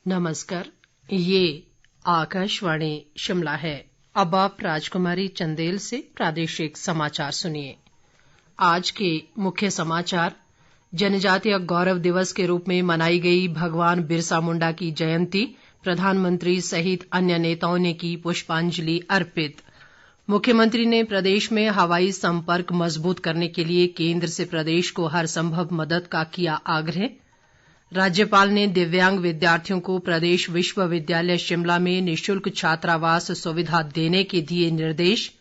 नमस्कार, ये आकाशवाणी शिमला है। अब आप राजकुमारी चंदेल से प्रादेशिक समाचार सुनिए। आज के मुख्य समाचार। जनजातीय गौरव दिवस के रूप में मनाई गई भगवान बिरसा मुंडा की जयंती, प्रधानमंत्री सहित अन्य नेताओं ने की पुष्पांजलि अर्पित। मुख्यमंत्री ने प्रदेश में हवाई संपर्क मजबूत करने के लिए केंद्र से प्रदेश को हर संभव मदद का किया आग्रह। राज्यपाल ने दिव्यांग विद्यार्थियों को प्रदेश विश्वविद्यालय शिमला में निःशुल्क छात्रावास सुविधा देने के दिए निर्देश।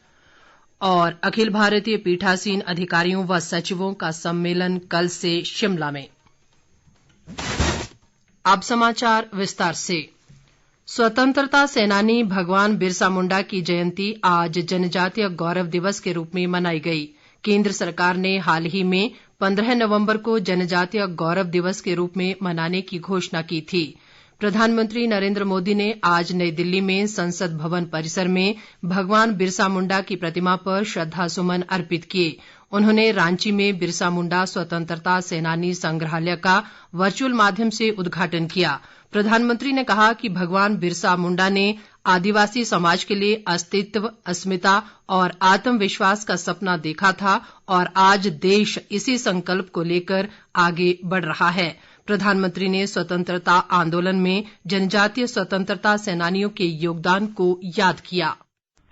और अखिल भारतीय पीठासीन अधिकारियों व सचिवों का सम्मेलन कल से शिमला में। अब समाचार विस्तार से। स्वतंत्रता सेनानी भगवान बिरसा मुंडा की जयंती आज जनजातीय गौरव दिवस के रूप में मनाई गई। केंद्र सरकार ने हाल ही में 15 नवंबर को जनजातीय गौरव दिवस के रूप में मनाने की घोषणा की थी। प्रधानमंत्री नरेंद्र मोदी ने आज नई दिल्ली में संसद भवन परिसर में भगवान बिरसा मुंडा की प्रतिमा पर श्रद्धासुमन अर्पित किए। उन्होंने रांची में बिरसा मुंडा स्वतंत्रता सेनानी संग्रहालय का वर्चुअल माध्यम से उद्घाटन किया। प्रधानमंत्री ने कहा कि भगवान बिरसा मुंडा ने आदिवासी समाज के लिए अस्तित्व, अस्मिता और आत्मविश्वास का सपना देखा था और आज देश इसी संकल्प को लेकर आगे बढ़ रहा है। प्रधानमंत्री ने स्वतंत्रता आंदोलन में जनजातीय स्वतंत्रता सेनानियों के योगदान को याद किया।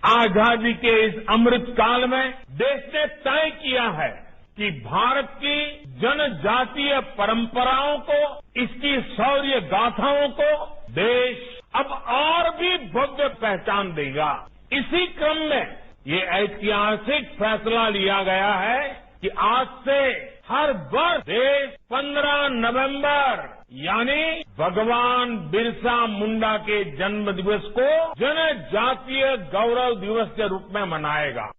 आजादी के इस अमृत काल में देश ने तय किया है कि भारत की जनजातीय परंपराओं को, इसकी शौर्य गाथाओं को देश अब और भी भव्य पहचान देगा। इसी क्रम में ये ऐतिहासिक फैसला लिया गया है कि आज से हर वर्ष देश 15 नवंबर यानी भगवान बिरसा मुंडा के जन्म दिवस को जनजातीय गौरव दिवस के रूप में मनाएगा।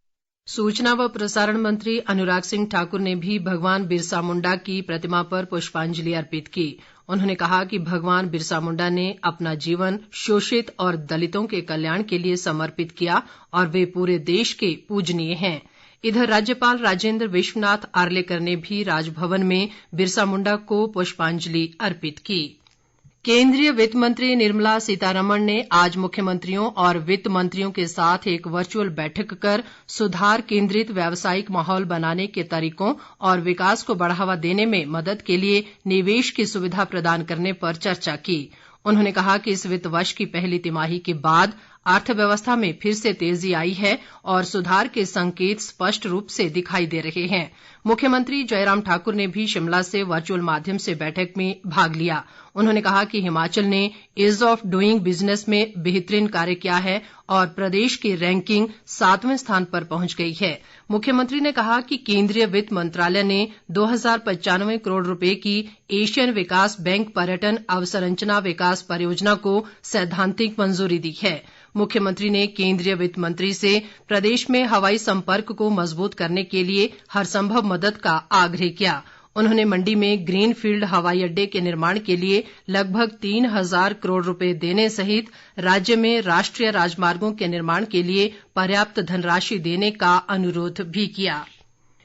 सूचना व प्रसारण मंत्री अनुराग सिंह ठाकुर ने भी भगवान बिरसा मुंडा की प्रतिमा पर पुष्पांजलि अर्पित की। उन्होंने कहा कि भगवान बिरसा मुंडा ने अपना जीवन शोषित और दलितों के कल्याण के लिए समर्पित किया और वे पूरे देश के पूजनीय हैं। इधर राज्यपाल राजेंद्र विश्वनाथ आर्लेकर ने भी राजभवन में बिरसा मुंडा को पुष्पांजलि अर्पित की। केंद्रीय वित्त मंत्री निर्मला सीतारमण ने आज मुख्यमंत्रियों और वित्त मंत्रियों के साथ एक वर्चुअल बैठक कर सुधार केंद्रित व्यावसायिक माहौल बनाने के तरीकों और विकास को बढ़ावा देने में मदद के लिए निवेश की सुविधा प्रदान करने पर चर्चा की। उन्होंने कहा कि इस वित्त वर्ष की पहली तिमाही के बाद अर्थव्यवस्था में फिर से तेजी आई है और सुधार के संकेत स्पष्ट रूप से दिखाई दे रहे हैं। मुख्यमंत्री जयराम ठाकुर ने भी शिमला से वर्चुअल माध्यम से बैठक में भाग लिया। उन्होंने कहा कि हिमाचल ने ईज ऑफ डूइंग बिजनेस में बेहतरीन कार्य किया है और प्रदेश की रैंकिंग 7वें स्थान पर पहुंच गई है। मुख्यमंत्री ने कहा कि केंद्रीय वित्त मंत्रालय ने 2095 करोड़ रुपए की एशियन विकास बैंक पर्यटन अवसंरचना विकास परियोजना को सैद्धांतिक मंजूरी दी है। मुख्यमंत्री ने केंद्रीय वित्त मंत्री से प्रदेश में हवाई संपर्क को मजबूत करने के लिए हर संभव मदद का आग्रह किया। उन्होंने मंडी में ग्रीन फील्ड हवाई अड्डे के निर्माण के लिए लगभग 3000 करोड़ रुपए देने सहित राज्य में राष्ट्रीय राजमार्गों के निर्माण के लिए पर्याप्त धनराशि देने का अनुरोध भी किया।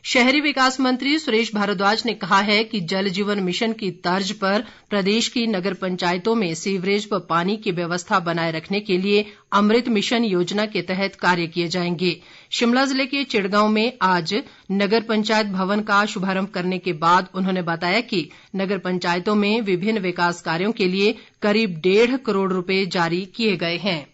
शहरी विकास मंत्री सुरेश भारद्वाज ने कहा है कि जल जीवन मिशन की तर्ज पर प्रदेश की नगर पंचायतों में सीवरेज व पानी की व्यवस्था बनाए रखने के लिए अमृत मिशन योजना के तहत कार्य किए जाएंगे। शिमला जिले के चिड़गांव में आज नगर पंचायत भवन का शुभारंभ करने के बाद उन्होंने बताया कि नगर पंचायतों में विभिन्न विकास कार्यों के लिए करीब 1.5 करोड़ रुपए जारी किए गए हैं।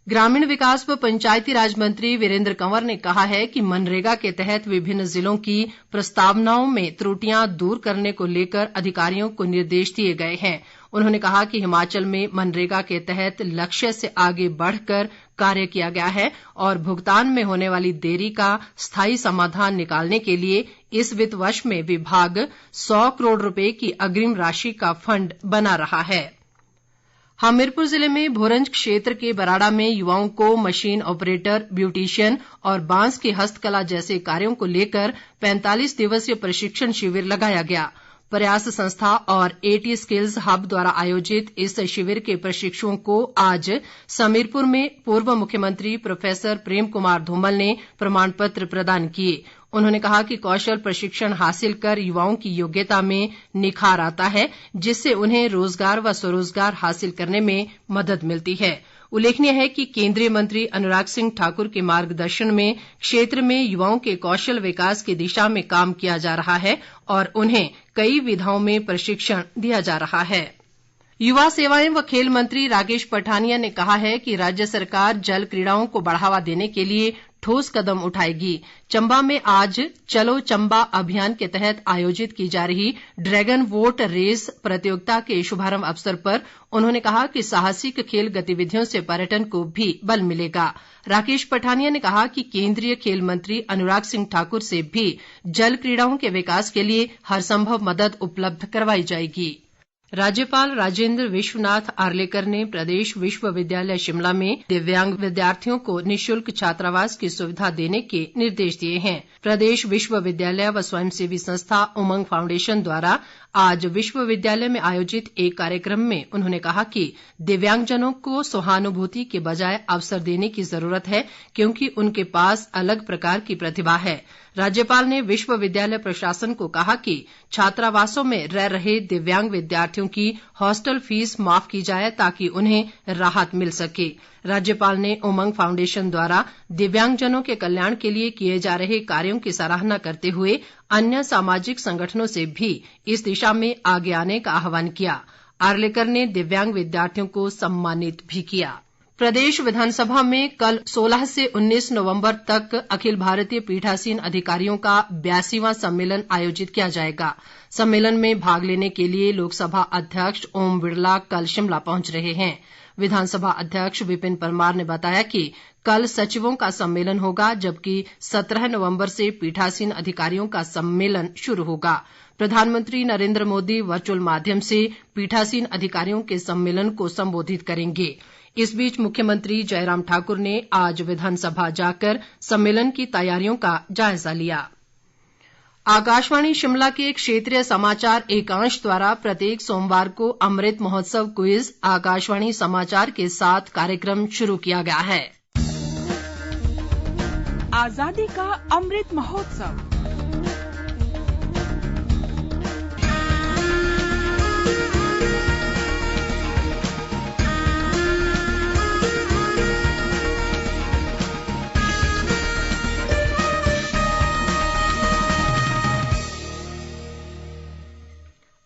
ग्रामीण विकास व पंचायती राज मंत्री वीरेंद्र कंवर ने कहा है कि मनरेगा के तहत विभिन्न जिलों की प्रस्तावनाओं में त्रुटियां दूर करने को लेकर अधिकारियों को निर्देश दिए गए हैं। उन्होंने कहा कि हिमाचल में मनरेगा के तहत लक्ष्य से आगे बढ़कर कार्य किया गया है और भुगतान में होने वाली देरी का स्थायी समाधान निकालने के लिए इस वित्त वर्ष में विभाग 100 करोड़ रुपए की अग्रिम राशि का फंड बना रहा है। हमीरपुर जिले में भोरंज क्षेत्र के बराड़ा में युवाओं को मशीन ऑपरेटर, ब्यूटिशियन और बांस की हस्तकला जैसे कार्यों को लेकर 45 दिवसीय प्रशिक्षण शिविर लगाया गया। प्रयास संस्था और एटी स्किल्स हब द्वारा आयोजित इस शिविर के प्रशिक्षुओं को आज समीरपुर में पूर्व मुख्यमंत्री प्रोफेसर प्रेम कुमार धूमल ने प्रमाण पत्र प्रदान किए। उन्होंने कहा कि कौशल प्रशिक्षण हासिल कर युवाओं की योग्यता में निखार आता है, जिससे उन्हें रोजगार व स्वरोजगार हासिल करने में मदद मिलती है। उल्लेखनीय है कि केंद्रीय मंत्री अनुराग सिंह ठाकुर के मार्गदर्शन में क्षेत्र में युवाओं के कौशल विकास की दिशा में काम किया जा रहा है और उन्हें कई विधाओं में प्रशिक्षण दिया जा रहा है। युवा सेवाएं व खेल मंत्री राकेश पठानिया ने कहा है कि राज्य सरकार जल क्रीड़ाओं को बढ़ावा देने के लिए ठोस कदम उठाएगी। चंबा में आज चलो चंबा अभियान के तहत आयोजित की जा रही ड्रैगन वोट रेस प्रतियोगिता के शुभारंभ अवसर पर उन्होंने कहा कि साहसिक खेल गतिविधियों से पर्यटन को भी बल मिलेगा। राकेश पठानिया ने कहा कि केंद्रीय खेल मंत्री अनुराग सिंह ठाकुर से भी जल क्रीड़ाओं के विकास के लिए हर संभव मदद उपलब्ध करवाई जाएगी। राज्यपाल राजेंद्र विश्वनाथ आर्लेकर ने प्रदेश विश्वविद्यालय शिमला में दिव्यांग विद्यार्थियों को निःशुल्क छात्रावास की सुविधा देने के निर्देश दिए हैं। प्रदेश विश्वविद्यालय व स्वयंसेवी संस्था उमंग फाउंडेशन द्वारा आज विश्वविद्यालय में आयोजित एक कार्यक्रम में उन्होंने कहा कि दिव्यांगजनों को सहानुभूति के बजाय अवसर देने की जरूरत है, क्योंकि उनके पास अलग प्रकार की प्रतिभा है। राज्यपाल ने विश्वविद्यालय प्रशासन को कहा कि छात्रावासों में रह रहे दिव्यांग विद्यार्थियों की हॉस्टल फीस माफ की जाए ताकि उन्हें राहत मिल सके। राज्यपाल ने उमंग फाउंडेशन द्वारा दिव्यांगजनों के कल्याण के लिए किए जा रहे कार्यों की सराहना करते हुए अन्य सामाजिक संगठनों से भी इस दिशा में आगे आने का आह्वान किया। आर्लेकर ने दिव्यांग विद्यार्थियों को सम्मानित भी किया। प्रदेश विधानसभा में कल 16 से 19 नवंबर तक अखिल भारतीय पीठासीन अधिकारियों का 82वां सम्मेलन आयोजित किया जाएगा। सम्मेलन में भाग लेने के लिए लोकसभा अध्यक्ष ओम बिरला कल शिमला पहुंच रहे हैं। विधानसभा अध्यक्ष विपिन परमार ने बताया कि कल सचिवों का सम्मेलन होगा, जबकि 17 नवंबर से पीठासीन अधिकारियों का सम्मेलन शुरू होगा। प्रधानमंत्री नरेंद्र मोदी वर्चुअल माध्यम से पीठासीन अधिकारियों के सम्मेलन को संबोधित करेंगे। इस बीच मुख्यमंत्री जयराम ठाकुर ने आज विधानसभा जाकर सम्मेलन की तैयारियों का जायजा लिया। आकाशवाणी शिमला के क्षेत्रीय समाचार एकांश द्वारा प्रत्येक सोमवार को अमृत महोत्सव क्विज आकाशवाणी समाचार के साथ कार्यक्रम शुरू किया गया है। आजादी का अमृत महोत्सव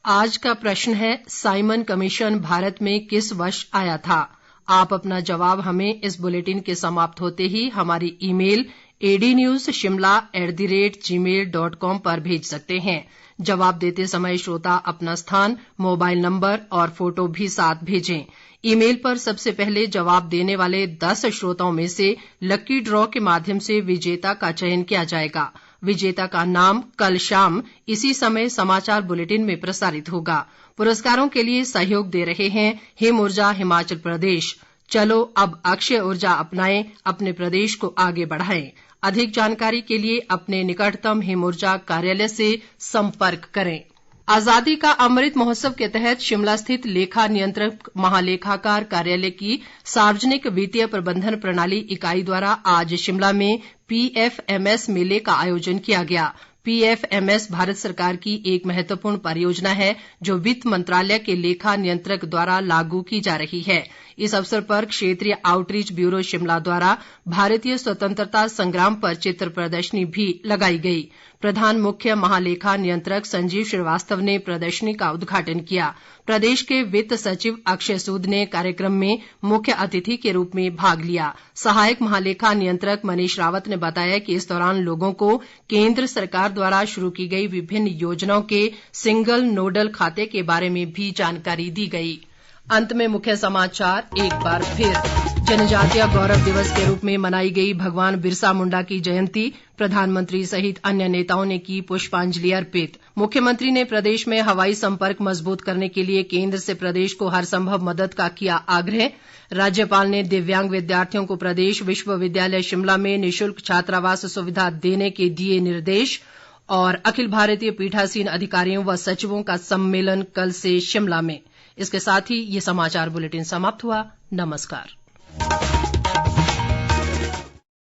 आज का प्रश्न है, साइमन कमीशन भारत में किस वर्ष आया था? आप अपना जवाब हमें इस बुलेटिन के समाप्त होते ही हमारी ईमेल adnewsshimla@gmail.com पर भेज सकते हैं। जवाब देते समय श्रोता अपना स्थान, मोबाइल नंबर और फोटो भी साथ भेजें। ईमेल पर सबसे पहले जवाब देने वाले 10 श्रोताओं में से लकी ड्रॉ के माध्यम से विजेता का चयन किया जाएगा। विजेता का नाम कल शाम इसी समय समाचार बुलेटिन में प्रसारित होगा। पुरस्कारों के लिए सहयोग दे रहे हैं हिम ऊर्जा हिमाचल प्रदेश। चलो अब अक्षय ऊर्जा अपनाएं, अपने प्रदेश को आगे बढ़ाएं। अधिक जानकारी के लिए अपने निकटतम हिम ऊर्जा कार्यालय से संपर्क करें। आजादी का अमृत महोत्सव के तहत शिमला स्थित लेखा नियंत्रक महालेखाकार कार्यालय की सार्वजनिक वित्तीय प्रबंधन प्रणाली इकाई द्वारा आज शिमला में PFMS मेले का आयोजन किया गया। PFMS भारत सरकार की एक महत्वपूर्ण परियोजना है जो वित्त मंत्रालय के लेखा नियंत्रक द्वारा लागू की जा रही है। इस अवसर पर क्षेत्रीय आउटरीच ब्यूरो शिमला द्वारा भारतीय स्वतंत्रता संग्राम पर चित्र प्रदर्शनी भी लगाई गई। प्रधान मुख्य महालेखा नियंत्रक संजीव श्रीवास्तव ने प्रदर्शनी का उद्घाटन किया। प्रदेश के वित्त सचिव अक्षय सूद ने कार्यक्रम में मुख्य अतिथि के रूप में भाग लिया। सहायक महालेखा नियंत्रक मनीष रावत ने बताया कि इस दौरान लोगों को केंद्र सरकार द्वारा शुरू की गई विभिन्न योजनाओं के सिंगल नोडल खाते के बारे में भी जानकारी दी गई। अंत में मुख्य समाचार एक बार फिर। जनजातीय गौरव दिवस के रूप में मनाई गई भगवान बिरसा मुंडा की जयंती। प्रधानमंत्री सहित अन्य नेताओं ने की पुष्पांजलि अर्पित। मुख्यमंत्री ने प्रदेश में हवाई संपर्क मजबूत करने के लिए केंद्र से प्रदेश को हर संभव मदद का किया आग्रह। राज्यपाल ने दिव्यांग विद्यार्थियों को प्रदेश विश्वविद्यालय शिमला में निःशुल्क छात्रावास सुविधा देने के दिए निर्देश। और अखिल भारतीय पीठासीन अधिकारियों व सचिवों का सम्मेलन कल से शिमला में। इसके साथ ही ये समाचार बुलेटिन समाप्त हुआ। नमस्कार।